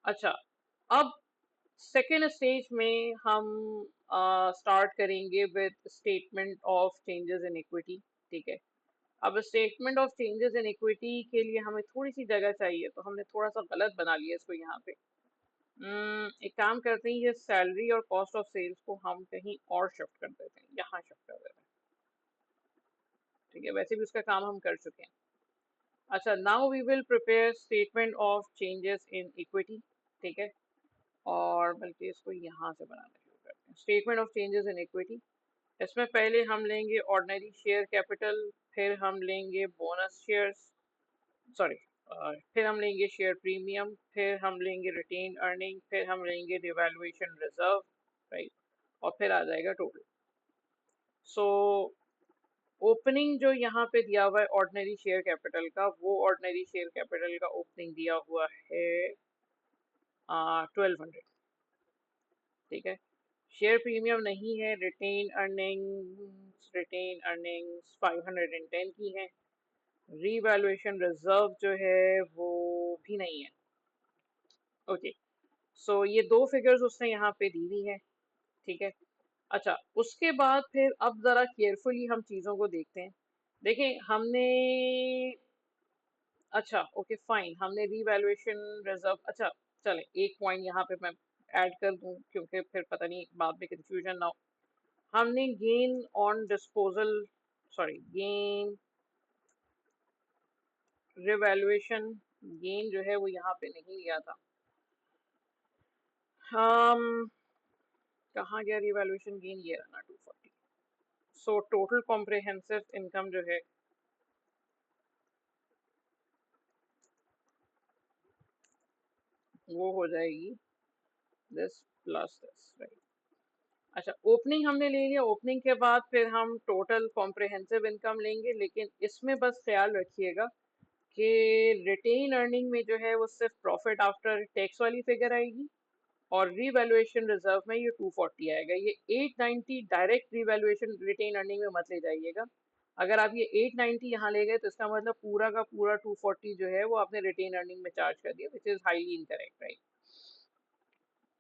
अच्छा, अब second stage में हम स्टार्ट करेंगे with statement of changes in equity. ठीक है। अब statement of changes in equity के लिए हमें थोड़ी सी जगह चाहिए, तो हमने थोड़ा सा गलत बना लिया इसको यहाँ पे। एक काम करते हैं, ये सैलरी और कॉस्ट ऑफ सेल्स को हम कहीं और शिफ्ट कर देते हैं, यहाँ शिफ्ट कर देते हैं। ठीक है, वैसे भी उसका काम हम कर चुके हैं। अच्छा, now we will prepare statement of changes in equity. ठीक है, और बल्कि इसको यहाँ से बनाना शुरू करते हैं, statement of changes in equity. इसमें पहले हम लेंगे ऑर्डिनरी शेयर कैपिटल, फिर हम लेंगे बोनस शेयर्स, सॉरी, फिर हम लेंगे शेयर प्रीमियम, फिर हम लेंगे रिटेन अर्निंग, फिर हम लेंगे डिवैल्यूएशन रिजर्व, राइट, और फिर आ जाएगा टोटल। सो ओपनिंग जो यहाँ पे दिया हुआ है ऑर्डिनरी शेयर कैपिटल का, वो ऑर्डिनरी शेयर कैपिटल का ओपनिंग दिया हुआ है 1200। ठीक है, शेयर प्रीमियम नहीं है, रिटेन अर्निंग्स 510 की है, रीवैल्यूएशन रिजर्व जो है वो भी नहीं है। ओके, सो ये दो फिगर्स उसने यहाँ पे दी हुई है। ठीक है। अच्छा, उसके बाद फिर अब जरा केयरफुली हम चीजों को देखते हैं। देखें हमने, अच्छा ओके फाइन, हमने रीवैल्यूएशन रिजर्व, अच्छा चले एक पॉइंट यहाँ पे मैं ऐड कर दूं, क्योंकि फिर पता नहीं बाद में कंफ्यूजन ना हो। हमने gain on disposal, sorry gain, revaluation gain जो है वो यहाँ पे नहीं लिया था। हम कहाँ गया रिवैल्यूएशन गेन, ये रहा 240। सो टोटल कॉम्प्रिहेंसिव इनकम जो है वो हो जाएगी दिस प्लस दिस, राइट। अच्छा, ओपनिंग हमने ले लिया, ओपनिंग के बाद फिर हम टोटल कॉम्प्रिहेंसिव इनकम लेंगे, लेकिन इसमें बस ख्याल रखिएगा कि रिटेन अर्निंग में जो है वो सिर्फ प्रॉफिट आफ्टर टैक्स वाली फिगर आएगी, और रीवैल्यूएशन रिजर्व में ये 240 आएगा। ये 890 डायरेक्ट रीवैल्यूएशन रिटेन अर्निंग में मत ले जाइएगा। अगर आप ये 890 यहाँ ले गए तो इसका मतलब पूरा का पूरा 240 जो है वो आपने रिटेन अर्निंग में चार्ज कर दिया, which is highly incorrect, right.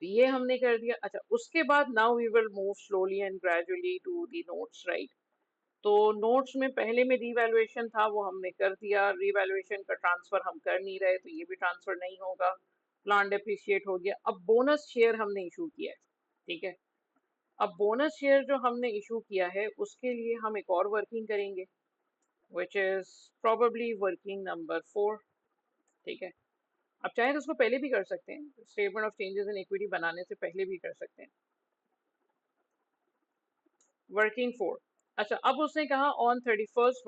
तो ये हमने कर दिया। अच्छा, उसके बाद now we will move slowly and gradually to the notes, right. तो नोट्स में पहले में रीवैल्यूएशन था वो हमने कर दिया, रीवैल्यूएशन का ट्रांसफर हम कर नहीं रहे तो ये भी ट्रांसफर नहीं होगा, प्लान डेप्रिशिएट हो गया। अब बोनस शेयर हमने इशू किया है। ठीक है, अब बोनस शेयर जो हमने इशू किया है उसके लिए हम एक और वर्किंग करेंगे, which is probably working number 4। ठीक है, अब चाहे तो उसको पहले भी कर सकते हैं, statement of changes in equity बनाने से पहले भी कर सकते हैं। वर्किंग 4। अच्छा, अब उसने कहा ऑन 31st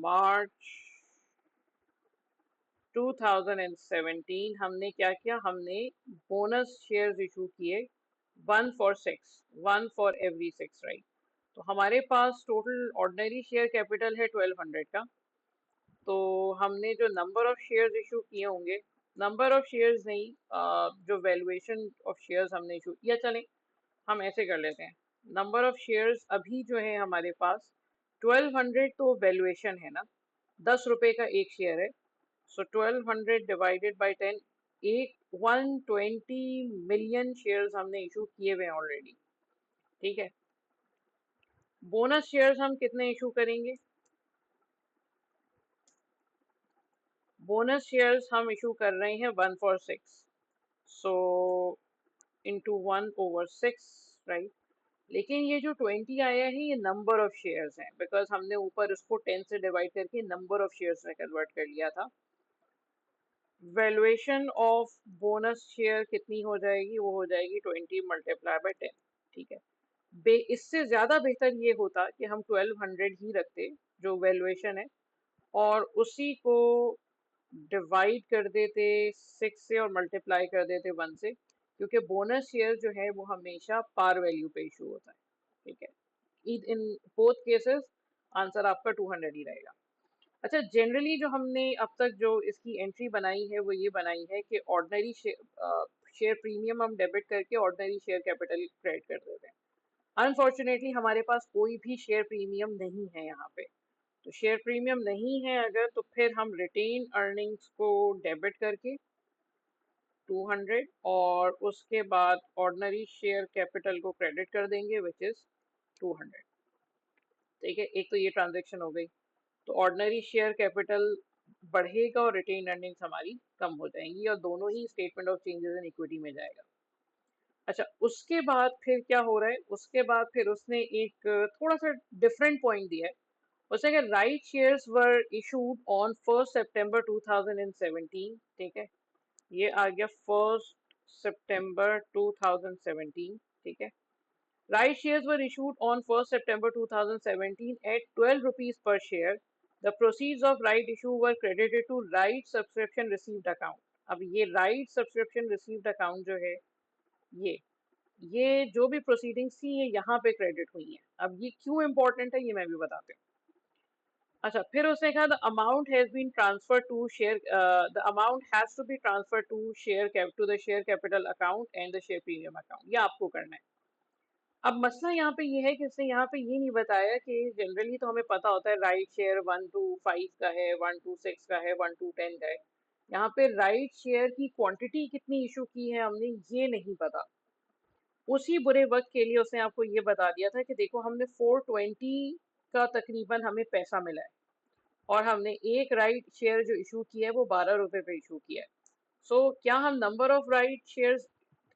मार्च 2017 हमने क्या किया, हमने बोनस शेयर्स इशू किए, 1 for 6, 1 for every 6, राइट। तो हमारे पास टोटल ऑर्डिनरी शेयर कैपिटल है 1200 का। तो हमने जो नंबर ऑफ शेयर्स इशू किए होंगे, नंबर ऑफ शेयर्स नहीं, जो वैल्यूएशन ऑफ शेयर्स हमने इशू किया, चलें हम ऐसे कर लेते हैं। नंबर ऑफ शेयर्स अभी जो है हमारे पास 1200, तो वैल्यूएशन है ना, 10 रुपए का एक शेयर है। सो 1200 डिवाइडेड बाई 10, एक 120 मिलियन शेयर्स हमने इशू किए हुए हैं ऑलरेडी। ठीक है, बोनस शेयर्स हम कितने इशू करेंगे, बोनस शेयर्स हम इशू कर रहे हैं 1 for 6, सो इंटू 1/6, राइट। लेकिन ये जो 20 आया है ये नंबर ऑफ शेयर्स हैं, बिकॉज हमने ऊपर इसको 10 से डिवाइड करके नंबर ऑफ शेयर्स में कन्वर्ट कर लिया था। वैल्यूएशन ऑफ बोनस शेयर कितनी हो जाएगी, वो हो जाएगी 20 मल्टीप्लाई बाय 10। ठीक है, इससे ज्यादा बेहतर ये होता कि हम 1200 ही रखते जो वैल्यूएशन है, और उसी को डिवाइड कर देते 6 से और मल्टीप्लाई कर देते 1 से, क्योंकि बोनस शेयर जो है वो हमेशा पार वैल्यू पे इशू होता है। ठीक है, इन बोथ केसेस आंसर आपका 200 ही रहेगा। अच्छा, जनरली जो हमने अब तक जो इसकी एंट्री बनाई है वो ये बनाई है कि ऑर्डिनरी शेयर प्रीमियम हम डेबिट करके ऑर्डिनरी शेयर कैपिटल क्रेडिट कर देते हैं। अनफॉर्चुनेटली हमारे पास कोई भी शेयर प्रीमियम नहीं है यहाँ पे, तो शेयर प्रीमियम नहीं है अगर, तो फिर हम रिटेन अर्निंग्स को डेबिट करके 200 और उसके बाद ऑर्डिनरी शेयर कैपिटल को क्रेडिट कर देंगे विच इज 200। ठीक है, एक तो ये ट्रांजेक्शन हो गई। तो ऑर्डिनरी शेयर कैपिटल बढ़ेगा और रिटेन अर्निंग्स हमारी कम हो जाएंगी, और दोनों ही statement of changes in equity में जाएगा। अच्छा, उसके बाद फिर क्या हो रहा है, उसके बाद फिर उसने एक थोड़ा सा डिफरेंट पॉइंट दिया है। उसने कहा right shares were issued on 1 सितंबर 2017। ठीक है, ये आ गया 1 सितंबर 2017। ठीक है, right shares were issued on 1 September 2017 at 12 rupees per share. The proceeds of right issue were credited to right subscription received account. अब ये right subscription received account जो है, ये ये जो भी प्रोसीडिंग्स थी ये यहाँ पे क्रेडिट हुई हैं। अब ये क्यों इंपॉर्टेंट है ये मैं भी बताती हूँ। अच्छा, फिर उसने कहा the amount has been transfer to share, the amount has to be transfer to share to the share capital account and the share premium account. ये आपको करना है। अब मसला यहाँ पे ये है कि इसने यहाँ पे ये नहीं बताया कि जनरली तो हमें पता होता है राइट शेयर 1 to 5 का है, 1 to 6 का है, 1 to 10 का है। यहाँ पे राइट शेयर की क्वांटिटी कितनी इशू की है हमने ये नहीं पता। उसी बुरे वक्त के लिए उसने आपको ये बता दिया था कि देखो हमने 420 का तकरीबन हमें पैसा मिला है, और हमने एक राइट शेयर जो इशू किया है वो 12 रुपए पे इशू किया है। सो क्या हम number of right shares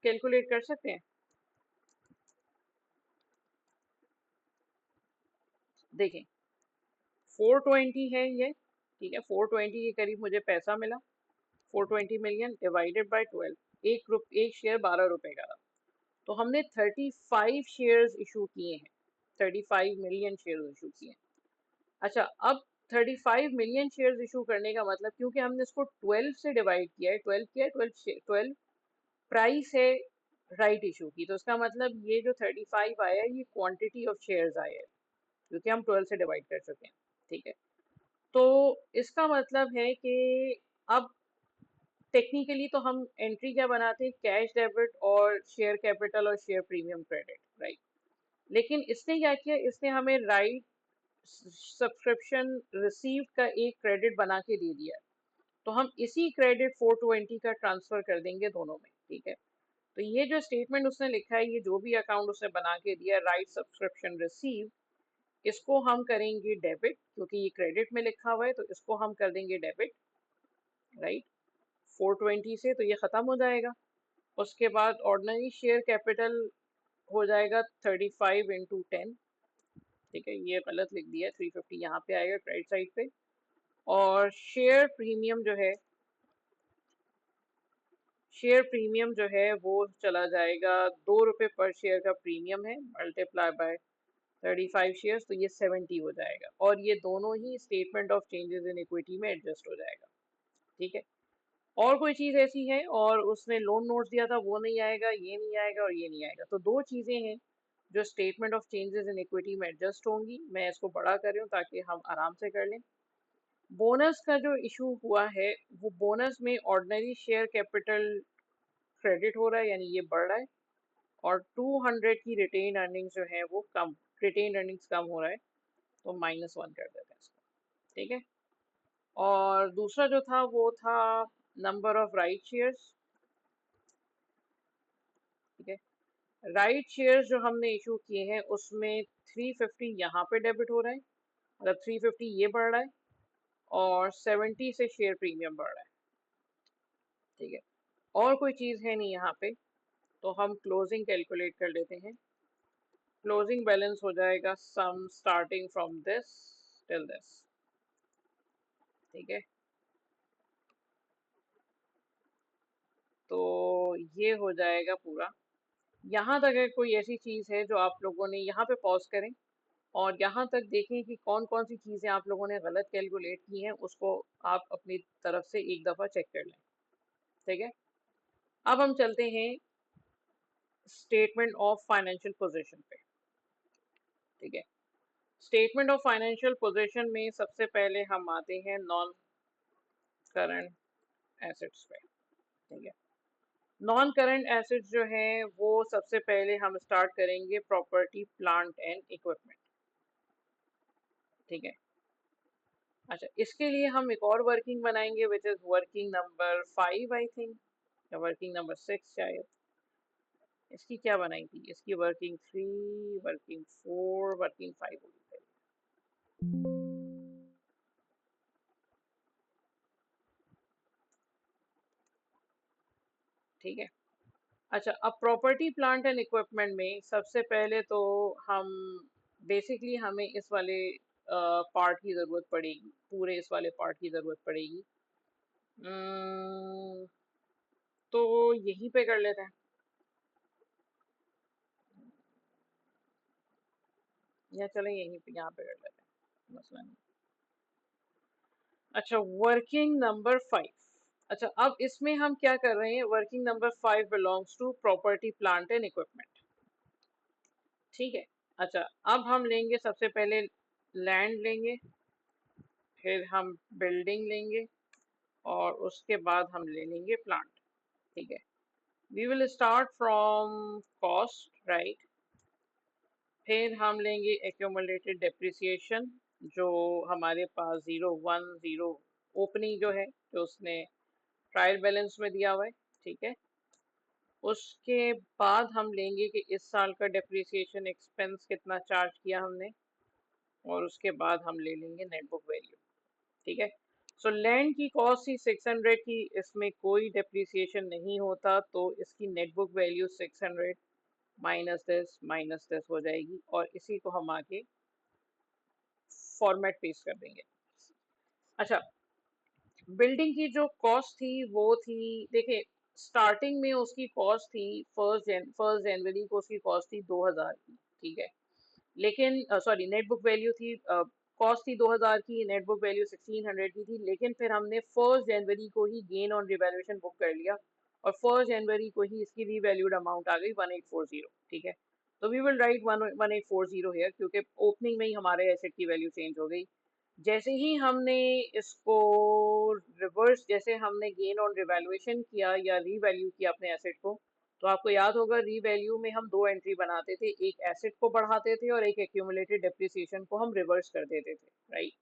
calculate कर सकते हैं? देखें, 420 है ये। ठीक है, 420 के करीब मुझे पैसा मिला। 420 मिलियन डिवाइडेड बाय 12, एक शेयर 12 रुपए का था। तो हमने 35 शेयर्स इशू किए हैं, 35 मिलियन शेयर इशू किए हैं। अच्छा, अब 35 मिलियन शेयर्स इशू करने का मतलब, क्योंकि हमने इसको 12 से डिवाइड किया है, 12 किया है, 12 प्राइस है राइट इशू की, तो इसका मतलब ये जो 35 आया है ये क्वांटिटी ऑफ शेयर्स आया है, क्योंकि हम 12 से डिवाइड कर चुके हैं। ठीक है, तो इसका मतलब है कि अब टेक्निकली तो हम एंट्री क्या बनाते हैं, कैश डेबिट और शेयर कैपिटल और शेयर प्रीमियम क्रेडिट, राइट। लेकिन इसने क्या किया, इसने हमें राइट सब्सक्रिप्शन रिसीव्ड का एक क्रेडिट बना के दे दिया है। तो हम इसी क्रेडिट 420 का ट्रांसफर कर देंगे दोनों में। ठीक है, तो ये जो स्टेटमेंट उसने लिखा है, ये जो भी अकाउंट उसने बना के दिया राइट सब्सक्रिप्शन रिसीव, इसको हम करेंगे डेबिट, क्योंकि ये क्रेडिट में लिखा हुआ है तो इसको हम कर देंगे डेबिट, राइट। 420 से तो ये ख़त्म हो जाएगा। उसके बाद ऑर्डिनरी शेयर कैपिटल हो जाएगा 35 into 10। ठीक है, ये गलत लिख दिया है, 350 यहाँ पे आएगा क्रेडिट साइड पे। और शेयर प्रीमियम जो है वो चला जाएगा, 2 रुपये पर शेयर का प्रीमियम है, मल्टीप्लाई बाय 35 शेयर्स, तो ये 70 हो जाएगा, और ये दोनों ही statement of changes in equity में एडजस्ट हो जाएगा। ठीक है, और कोई चीज़ ऐसी है, और उसने लोन नोट्स दिया था वो नहीं आएगा, ये नहीं आएगा और ये नहीं आएगा। तो दो चीज़ें हैं जो statement of changes in equity में एडजस्ट होंगी। मैं इसको बड़ा कर रही हूँ ताकि हम आराम से कर लें। बोनस का जो इशू हुआ है, वो बोनस में ऑर्डिनरी शेयर कैपिटल क्रेडिट हो रहा है, यानी ये बढ़ रहा है, और 200 की रिटेन अर्निंग्स जो है वो कम, रिटेन अर्निंग्स कम हो रहा है, तो -1 कर देते हैं इसको। ठीक है, और दूसरा जो था वो था नंबर ऑफ राइट शेयर्स। ठीक है, राइट शेयर्स जो हमने इशू किए हैं उसमें 350 यहाँ पे डेबिट हो रहा है, मतलब 350 ये बढ़ रहा है, और 70 से शेयर प्रीमियम बढ़ रहा है। ठीक है, और कोई चीज़ है नहीं यहाँ पे, तो हम क्लोजिंग कैलकुलेट कर लेते हैं। क्लोजिंग बैलेंस हो जाएगा sum starting from this till this. ठीक है, तो ये हो जाएगा पूरा। यहाँ तक अगर कोई ऐसी चीज़ है जो आप लोगों ने, यहाँ पे पॉज करें और यहाँ तक देखें कि कौन कौन सी चीज़ें आप लोगों ने गलत कैलकुलेट की हैं, उसको आप अपनी तरफ से एक दफ़ा चेक कर लें। ठीक है, अब हम चलते हैं स्टेटमेंट ऑफ फाइनेंशियल पोजीशन पे। ठीक है, स्टेटमेंट ऑफ फाइनेंशियल पोजीशन में सबसे पहले हम आते हैं नॉन करंट एसेट्स पे। ठीक है, नॉन करंट एसेट्स जो है वो सबसे पहले हम स्टार्ट करेंगे प्रॉपर्टी प्लांट एंड इक्विपमेंट। ठीक है, अच्छा, इसके लिए हम एक और वर्किंग बनाएंगे which is working number 5 I think, या वर्किंग नंबर 6 शायद। इसकी क्या बनाई थी, इसकी वर्किंग 3, वर्किंग 4, वर्किंग 5 होगी। ठीक है। अच्छा, अब प्रॉपर्टी प्लांट एंड इक्विपमेंट में सबसे पहले तो हम बेसिकली हमें इस वाले पार्ट की जरूरत पड़ेगी, पूरे इस वाले पार्ट की जरूरत पड़ेगी। अम्म, तो यहीं पे कर लेते हैं, या चलें यहीं पे, यहाँ पे कर लेते हैं, मसला नहीं। अच्छा, वर्किंग नंबर 5। अच्छा, अब इसमें हम क्या कर रहे हैं, working number 5 belongs to property plant and equipment. ठीक है। अच्छा, अब हम लेंगे सबसे पहले लैंड लेंगे, फिर हम बिल्डिंग लेंगे, और उसके बाद हम ले लेंगे प्लांट। ठीक है। We will start from cost, right. फिर हम लेंगे एक्यूमुलेटेड डेप्रिसिएशन, जो हमारे पास 010 ओपनिंग जो है, जो उसने ट्रायल बैलेंस में दिया हुआ है। ठीक है। उसके बाद हम लेंगे कि इस साल का डेप्रिसिएशन एक्सपेंस कितना चार्ज किया हमने, और उसके बाद हम ले लेंगे नेट बुक वैल्यू। ठीक है। सो लैंड की कॉस्ट थी 600 की, इसमें कोई डेप्रिसिएशन नहीं होता, तो इसकी net book value 600 minus this हो जाएगी, और इसी को हम आगे फॉर्मेट पेस्ट कर देंगे। अच्छा, बिल्डिंग की जो कॉस्ट थी वो थी, देखिए स्टार्टिंग में उसकी कॉस्ट थी, फर्स्ट जनवरी को उसकी कॉस्ट थी 2000 की। ठीक है। लेकिन सॉरी, नेट बुक वैल्यू थी, कॉस्ट थी 2000 की, नेट बुक वैल्यू 1600 की थी, लेकिन फिर हमने फर्स्ट जनवरी को ही गेन ऑन रिवैल्यूएशन बुक कर लिया, और फर्स्ट जनवरी को ही इसकी रीवैल्यूड अमाउंट आ गई 1840। ठीक है। तो वी विल राइट 1840 हियर, क्योंकि ओपनिंग में ही हमारे एसेट की वैल्यू चेंज हो गई। जैसे ही हमने इसको रिवर्स, जैसे हमने गेन ऑन रिवैल्यूएशन किया या रीवैल्यू किया अपने एसेट को, तो आपको याद होगा रीवैल्यू में हम दो एंट्री बनाते थे, एक एसेट को बढ़ाते थे और एक एक्यूमुलेटेड डेप्रिसिएशन को हम रिवर्स कर देते थे, राइट।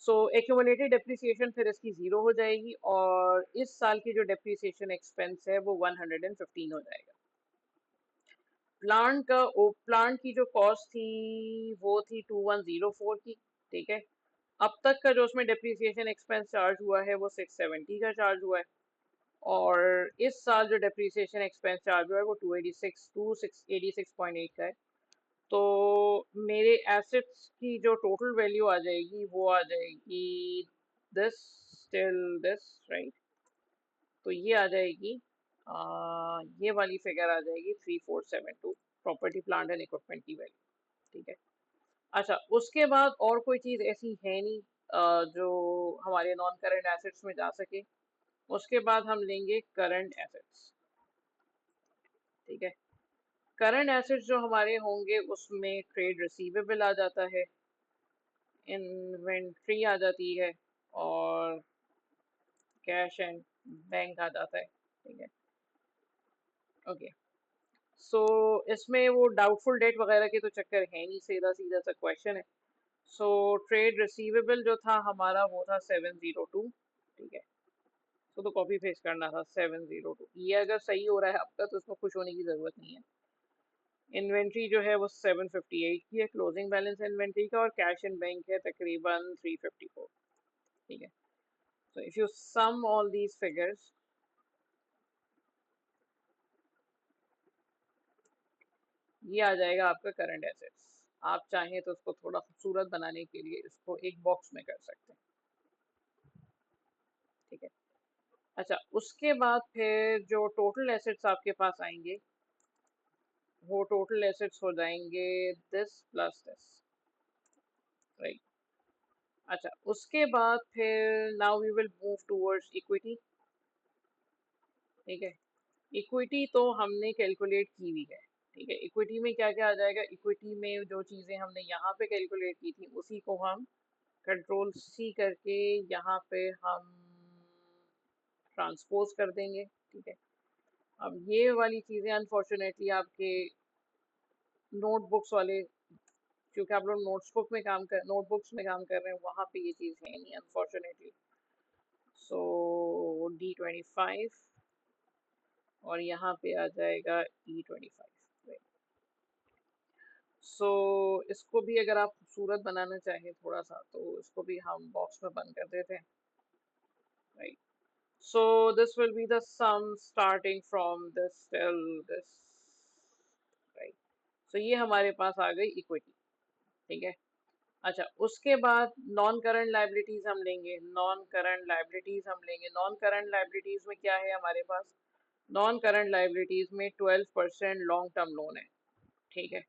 सो एक्यूमुलेटेड डेप्रिसिएशन फिर इसकी जीरो हो जाएगी, और इस साल की जो डेप्रिसिएशन एक्सपेंस है वो 115 हो जाएगा। प्लांट की जो कॉस्ट थी वो थी 2104 की। ठीक है। अब तक का जो उसमें डेप्रिसिएशन एक्सपेंस चार्ज हुआ है वो 670 का चार्ज हुआ है, और इस साल जो डेप्रिसिएशन एक्सपेंस चार्ज हुआ है वो 286.8 का है। तो मेरे एसेट्स की जो टोटल वैल्यू आ जाएगी वो आ जाएगी दिस, टिल दिस, राइट। तो ये आ जाएगी, ये वाली फिगर आ जाएगी 3472, प्रॉपर्टी प्लांट एंड इक्विपमेंट की वैल्यू। ठीक है। अच्छा, उसके बाद और कोई चीज़ ऐसी है नहीं जो हमारे नॉन करंट एसेट्स में जा सके। उसके बाद हम लेंगे करंट एसेट्स। ठीक है। करंट एसेट्स जो हमारे होंगे उसमें ट्रेड रिसीवेबल आ जाता है, इन्वेंट्री आ जाती है, और कैश एंड बैंक आ जाता है। ठीक है। ओके। सो इसमें वो डाउटफुल डेट वगैरह के तो चक्कर है नहीं, सीधा सीधा सा क्वेश्चन है। सो ट्रेड रिसीवेबल जो था हमारा वो था 702। ठीक है। तो कॉपी पेस्ट करना था 702, ये अगर सही हो रहा है आपका तो इसमें खुश होने की जरूरत नहीं है। इन्वेंट्री जो है वो 758 की है, क्लोजिंग बैलेंस इन्वेंट्री का, और कैश इन बैंक है तकरीबन 354। ठीक है। So if you sum all these figures, ये आ जाएगा आपका करंट एसेट्स। आप चाहें तो उसको थोड़ा खूबसूरत बनाने के लिए इसको एक बॉक्स में कर सकते हैं। ठीक है। अच्छा, उसके बाद फिर जो टोटल एसेट्स आपके पास आएंगे वो टोटल एसेट्स हो जाएंगे दिस प्लस दिस, राइट। अच्छा, उसके बाद फिर now we will move towards equity. ठीक है। इक्विटी तो हमने कैलकुलेट की हुई है। ठीक है। इक्विटी में क्या क्या आ जाएगा, इक्विटी में जो चीज़ें हमने यहाँ पे कैलकुलेट की थी उसी को हम कंट्रोल सी करके यहाँ पे हम ट्रांसपोज कर देंगे। ठीक है। अब ये वाली चीज़ें अनफॉर्चुनेटली आपके नोटबुक्स वाले क्योंकि आप लोग नोटबुक्स में काम कर रहे हैं, वहां पे ये चीज है नहीं अनफॉर्चुनेटली। सो D25 और यहाँ पे आ जाएगा E25। सो इसको भी अगर आप खूबसूरत बनाना चाहें थोड़ा सा, तो इसको भी हम बॉक्स में बंद कर देते हैं, right. So this will be the sum starting from this till this, right. So ये हमारे पास आ गई इक्विटी, ठीक है। अच्छा, उसके बाद नॉन करंट लाइबिलिटीज हम लेंगे, नॉन करंट लाइबिलिटीज में क्या है हमारे पास? नॉन करंट लाइबिलिटीज में 12% लॉन्ग टर्म लोन है, ठीक है।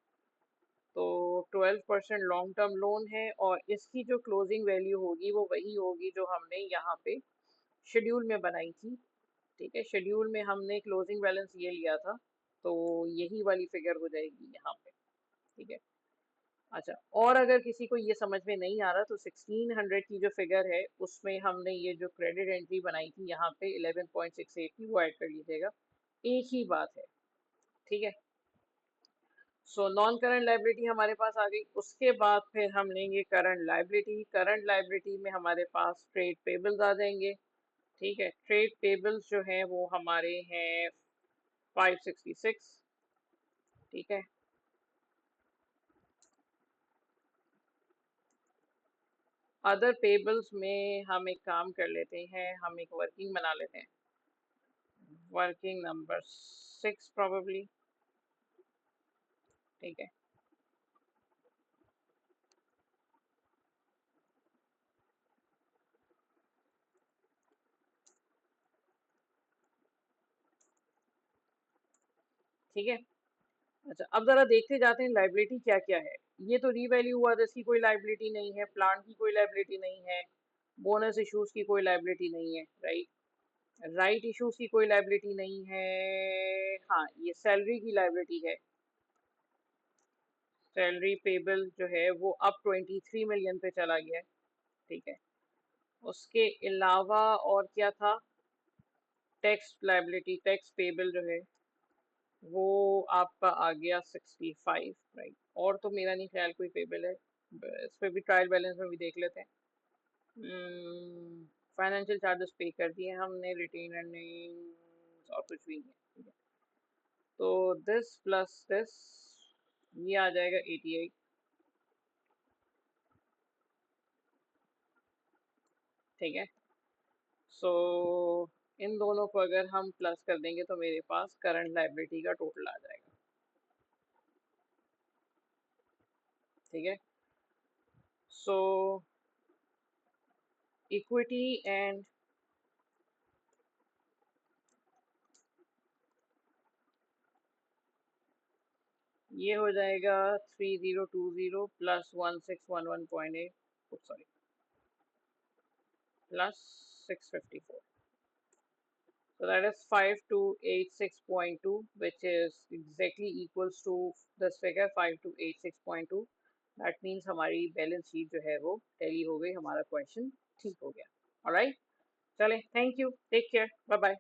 तो 12% लॉन्ग टर्म लोन है, और इसकी जो क्लोजिंग वैल्यू होगी वो वही होगी जो हमने यहाँ पे शेड्यूल में बनाई थी, ठीक है। शेड्यूल में हमने क्लोजिंग बैलेंस ये लिया था, तो यही वाली फिगर हो जाएगी यहाँ पे, ठीक है। अच्छा, और अगर किसी को ये समझ में नहीं आ रहा, तो 1600 की जो फिगर है उसमें हमने ये जो क्रेडिट एंट्री बनाई थी यहाँ पे 11.68 की, वो ऐड कर लीजिएगा, एक ही बात है, ठीक है। सो नॉन करंट लाइबिलिटी हमारे पास आ गई। उसके बाद फिर हम लेंगे करंट लाइबिलिटी में हमारे पास ट्रेड पेबल्स आ जाएंगे, ठीक है। ट्रेड पेबल्स जो हैं वो हमारे हैं 566, ठीक है। अदर पेबल्स में हम एक काम कर लेते हैं, हम एक वर्किंग बना लेते हैं, वर्किंग नंबर 6 प्रोबेबली, ठीक है। ठीक है। अच्छा, अब जरा देखते जाते हैं लाइबिलिटी क्या क्या है। ये तो रीवैल्यू हुआ, जिसकी कोई लाइबिलिटी नहीं है, प्लांट की कोई लाइबिलिटी नहीं है, बोनस इश्यूज की कोई लाइबिलिटी नहीं है, राइट। राइट इश्यूज की कोई लाइबिलिटी नहीं है। हाँ, ये सैलरी की लाइबिलिटी है, सैलरी पेबल जो है वो अब 23 मिलियन पे चला गया है, ठीक है। उसके अलावा और क्या था? टैक्स लाइबिलिटी, टैक्स पेबल जो है वो आपका आ गया 65, राइट। और तो मेरा नहीं ख्याल कोई पेबल है, इस पे भी ट्रायल बैलेंस में भी देख लेते हैं। फाइनेंशियल चार्जेस पे कर दिए हमने, रिटेन अर्निंग और कुछ भी नहीं है, ठीक है। तो दिस प्लस दिस, ये आ जाएगा 88, ठीक है। सो इन दोनों को अगर हम प्लस कर देंगे तो मेरे पास करंट लाइबिलिटी का टोटल आ जाएगा, ठीक है। सो इक्विटी एंड ये हो जाएगा 3020 plus 1611.8, sorry, plus 654, so that is 5286.2, which is exactly equals to this figure 5286.2। that means हमारी बैलेंस शीट जो है वो टैली हो गई, हमारा क्वेश्चन ठीक हो गया। ऑलराइट, चले, thank you, take care, bye bye.